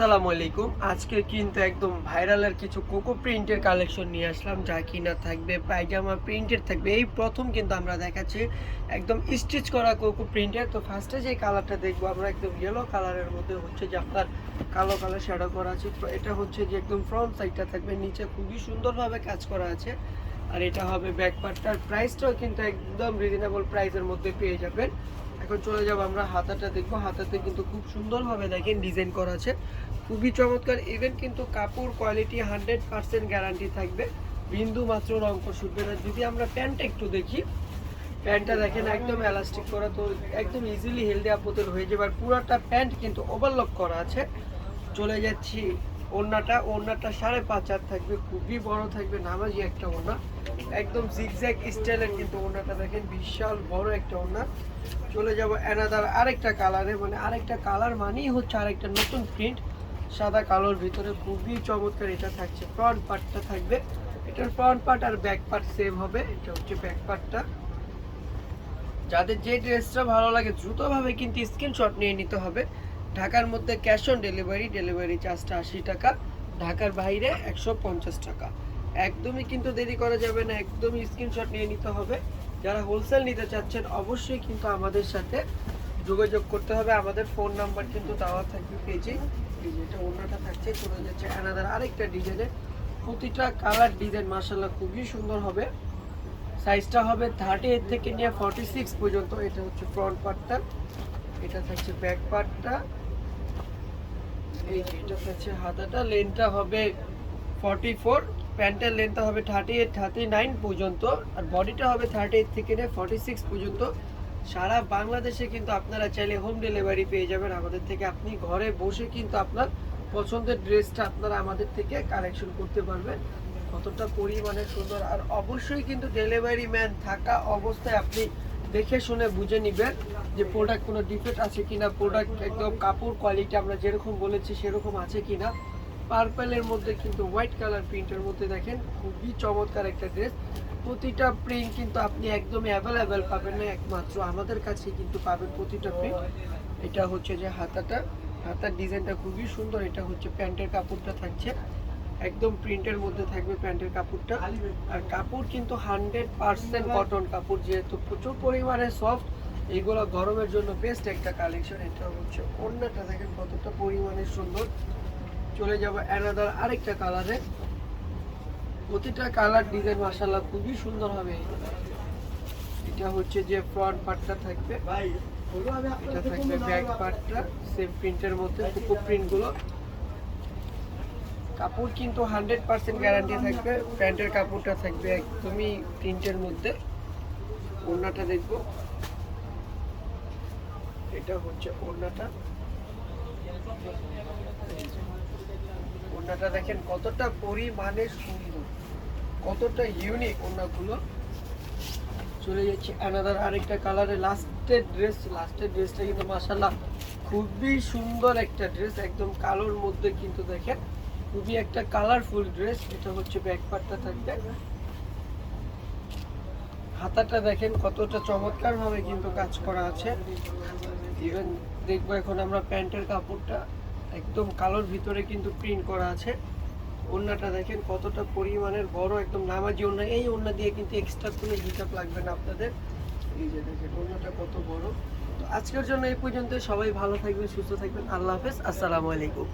আসসালামু আলাইকুম। আজকে কিন্তু একদম ভাইরালের কিছু কোকো প্রিন্টের কালেকশন নিয়ে আসলাম, যা কিনা থাকবে পায়জামা প্রিন্টের থাকবে। এই প্রথম কিন্তু আমরা দেখাচ্ছি একদম স্টিচ করা কোকো প্রিন্টের। তো ফার্স্টে যে কালারটা দেখবো আমরা একদম ইয়েলো কালারের মধ্যে হচ্ছে যে আপনার কালো কালার শ্যাডো করা আছে। তো এটা হচ্ছে যে একদম ফ্রন্ট সাইডটা থাকবে, নিচে খুবই সুন্দরভাবে কাজ করা আছে। আর এটা হবে ব্যাক পার্টটার প্রাইসটাও কিন্তু একদম রিজনেবল প্রাইসের মধ্যে পেয়ে যাবেন। এখন চলে যাব আমরা হাতাটা দেখবো। হাতাতে কিন্তু খুব সুন্দরভাবে দেখেন ডিজাইন করা আছে, খুবই চমৎকার। ইভেন কিন্তু কাপড় কোয়ালিটি 100% গ্যারান্টি থাকবে, বিন্দু মাত্র রং শুধবে না। যদি আমরা প্যান্টটা একটু দেখি, প্যান্টটা দেখেন একদম এলাস্টিক করা, তো একদম ইজিলি হেলদি আপোতেল হয়ে যাবে। আর পুরোটা প্যান্ট কিন্তু ওভারলক করা আছে। চলে যাচ্ছি ওড়নাটা 5.5 হাত থাকবে, খুবই বড় থাকবে, নামাজি একটা ওড়না, একদম জিগজ্যাগ স্টাইলের কিন্তু ওড়নাটা দেখেন, বিশাল বড় একটা ওড়না। চলে যাব অ্যানাদার আরেকটা কালারে, মানে আরেকটা কালার মানেই হচ্ছে আরেকটা নতুন প্রিন্ট, সাদা কালোর ভিতরে খুবই চমৎকার। এটা থাকছে ফ্রন্ট পার্টটা থাকবে, এটার ফ্রন্ট পার্ট আর ব্যাক পার্ট সেম হবে। এটা হচ্ছে ব্যাক পার্টটা। যাদের যে ড্রেসটা ভালো লাগে দ্রুতভাবে কিন্তু স্ক্রিনশট নিয়ে নিতে হবে। ঢাকার মধ্যে ক্যাশ অন ডেলিভারি, ডেলিভারি চার্জটা 80 টাকা, ঢাকার বাইরে 150 টাকা। একদমই কিন্তু দেরি করা যাবে না, একদমই স্ক্রিনশট নিয়ে নিতে হবে। যারা হোলসেল নিতে চাচ্ছেন অবশ্যই কিন্তু আমাদের সাথে যোগাযোগ করতে হবে। আমাদের ফোন নাম্বার কিন্তু দেওয়া থাকবে পেজে। এটা অন্যটা থাকছে। চলে যাচ্ছে অ্যানাদার আরেকটা ডিজাইনে, প্রতিটা কালার ডিজাইন মাশাআল্লাহ খুবই সুন্দর হবে। সাইজটা হবে 38 থেকে নিয়ে 46 পর্যন্ত। এটা হচ্ছে ফ্রন্ট পার্টটা, এটা থাকছে ব্যাক পার্টটা। এই যে এটা থাকছে হাতাটা, লেন্থটা হবে 44, প্যান্টের লেন্থটা হবে 38 39 পর্যন্ত, আর বডিটা হবে 38 থেকে নিয়ে 46 পর্যন্ত। সারা বাংলাদেশে কিন্তু আপনারা চাইলে হোম ডেলিভারি পেয়ে যাবেন আমাদের থেকে। আপনি ঘরে বসে কিন্তু আপনার পছন্দের ড্রেসটা আপনারা আমাদের থেকে কালেকশন করতে পারবেন। কতটা পরিমাণে সুন্দর। আর অবশ্যই কিন্তু ডেলিভারি ম্যান থাকা অবস্থায় আপনি দেখে শুনে বুঝে নেবেন যে প্রোডাক্ট কোনো ডিফেক্ট আছে কিনা, প্রোডাক্ট একদম কাপড় কোয়ালিটি আমরা যেরকম বলেছি সেরকম আছে কিনা। পার্পেলের মধ্যে কিন্তু হোয়াইট কালার প্রিন্টের মধ্যে দেখেন খুবই চমৎকার একটা ড্রেস। প্রতিটা প্রিন্ট কিন্তু আপনি একদমই অ্যাভেলেবেল পাবেন না, একমাত্র আমাদের কাছে কিন্তু পাবেন প্রতিটা প্রিন্ট। এটা হচ্ছে যে হাতাটা, হাতার ডিজাইনটা খুবই সুন্দর। এটা হচ্ছে প্যান্টের কাপড়টা থাকছে, একদম প্রিন্টের মধ্যে থাকবে প্যান্টের কাপড়টা। আর কাপড় কিন্তু 100% কটন কাপড়, যেহেতু প্রচুর পরিমাণে সফট, এইগুলো গরমের জন্য বেস্ট একটা কালেকশন। এটা হচ্ছে ওড়নাটা দেখেন কতটা পরিমাণে সুন্দর। চলে যাব অ্যানাদার আরেকটা কালারে, প্রতিটা কালার ডিজাইন মাশাআল্লাহ খুবই সুন্দর হবে। এটা হচ্ছে যে ফ্রন্ট পার্টটা থাকবে, এটা থাকবে ব্যাক পার্টটা সেম প্রিন্টের মধ্যে, কুকু প্রিন্টগুলো। কাপড় কিন্তু 100% গ্যারান্টি থাকবে, প্যান্টের কাপড়টা থাকবে একদমই প্রিন্টের মধ্যে। ওড়নাটা দেখবো, এটা হচ্ছে ওড়নাটা। ওড়নাটা দেখেন কতটা পরিমাণে সুন্দর, কতটা ইউনিক ওড়নাগুলো। চলে যাচ্ছে অ্যানাদার আরেকটা কালারে, লাস্টের ড্রেসটা কিন্তু মাশাআল্লাহ খুবই সুন্দর একটা ড্রেস, একদম কালোর মধ্যে কিন্তু দেখেন খুবই একটা কালারফুল ড্রেস। এটা হচ্ছে ব্যাক পার্টটা থাকবে, হাতাটা দেখেন কতটা চমৎকার ভাবে কিন্তু কাজ করা আছে। ইভেন দেখবো এখন আমরা প্যান্টের কাপড়টা, একদম কালোর ভিতরে কিন্তু প্রিন্ট করা আছে। ওড়নাটা দেখেন কতটা পরিমাণের বড়, একদম নামাজি ওড়না। এই ওড়না দিয়ে কিন্তু এক্সট্রা কোনো হিসাব লাগবে না আপনাদের। এই যে দেখেন ওড়নাটা কত বড়। তো আজকের জন্য এই পর্যন্ত। সবাই ভালো থাকবেন, সুস্থ থাকবেন, আল্লাহ হাফেজ, আসসালামু আলাইকুম।